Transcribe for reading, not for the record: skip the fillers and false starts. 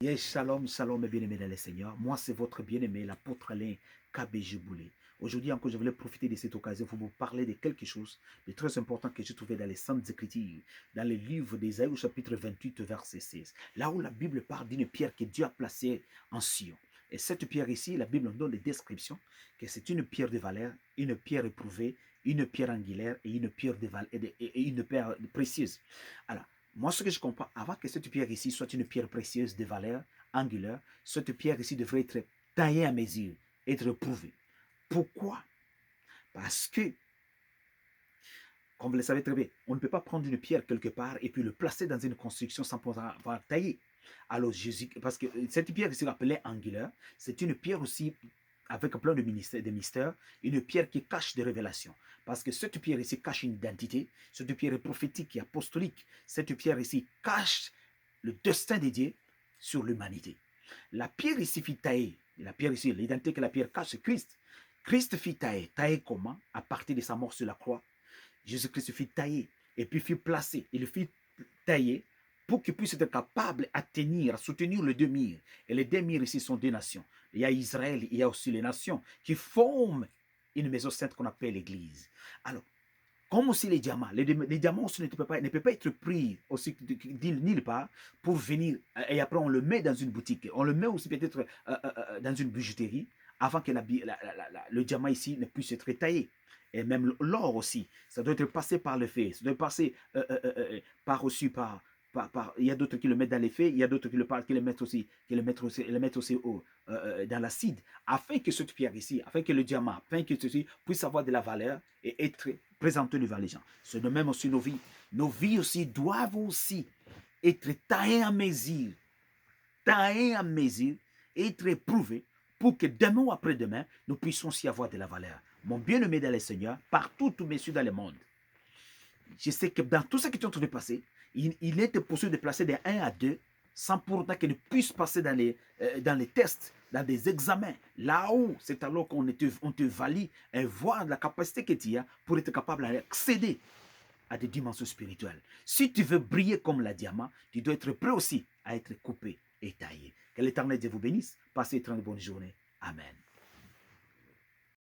Yes, shalom, shalom, mes bien-aimés dans le Seigneur. Moi, c'est votre bien-aimé, l'apôtre Alain KBG Boulay. Aujourd'hui encore, je voulais profiter de cette occasion pour vous parler de quelque chose de très important que j'ai trouvé dans les Saintes Écritures, dans le livre d'Ésaïe au chapitre 28, verset 16. Là où la Bible parle d'une pierre que Dieu a placée en Sion. Et cette pierre ici, la Bible nous donne des descriptions que c'est une pierre de valeur, une pierre éprouvée, une pierre angulaire et une pierre, et une pierre précieuse. Alors, moi, ce que je comprends, avant que cette pierre ici soit une pierre précieuse de valeur angulaire, cette pierre ici devrait être taillée à mesure, être prouvée. Pourquoi? Parce que, comme vous le savez très bien, on ne peut pas prendre une pierre quelque part et puis le placer dans une construction sans pouvoir tailler. Alors, Jésus, parce que cette pierre ici appelée angulaire, c'est une pierre aussi avec plein de mystères, une pierre qui cache des révélations. Parce que cette pierre ici cache une identité, cette pierre est prophétique et apostolique. Cette pierre ici cache le destin de Dieu sur l'humanité. La pierre ici fit tailler, la pierre ici, l'identité que la pierre cache, c'est Christ. Christ fit tailler. Tailler comment? À partir de sa mort sur la croix. Jésus-Christ fit tailler et puis fit placer. Il fit tailler pour qu'il puisse être capable à tenir, à soutenir les deux murs. Et les deux murs ici sont deux nations. Il y a Israël, il y a aussi les nations qui forment une maison sainte qu'on appelle l'Église. Alors, comme aussi les diamants aussi ne peuvent pas être pris aussi nulle part pour venir, et après on le met dans une boutique, on le met aussi peut-être dans une bijouterie, avant que le diamant ici ne puisse être taillé. Et même l'or aussi, ça doit être passé par le feu, ça doit passer par aussi il y a d'autres qui le mettent dans les feux, il y a d'autres qui le mettent aussi, dans l'acide, afin que cette pierre ici, afin que le diamant, afin que ceci puisse avoir de la valeur et être présenté devant les gens. C'est de même aussi nos vies. Nos vies aussi doivent aussi être taillées à mesure, être éprouvées pour que demain ou après-demain, nous puissions aussi avoir de la valeur. Mon bien-aimé dans le Seigneur, partout où messieurs dans le monde, je sais que dans tout ce qui est en train de passer, il est possible de placer de 1 à 2 sans pour autant qu'ils puissent passer dans les tests, dans des examens. Là où c'est alors qu'on te valide et voir la capacité que tu as pour être capable d'accéder à des dimensions spirituelles. Si tu veux briller comme la diamant, tu dois être prêt aussi à être coupé et taillé. Que l'Éternel Dieu vous bénisse. Passez une très bonne journée. Amen.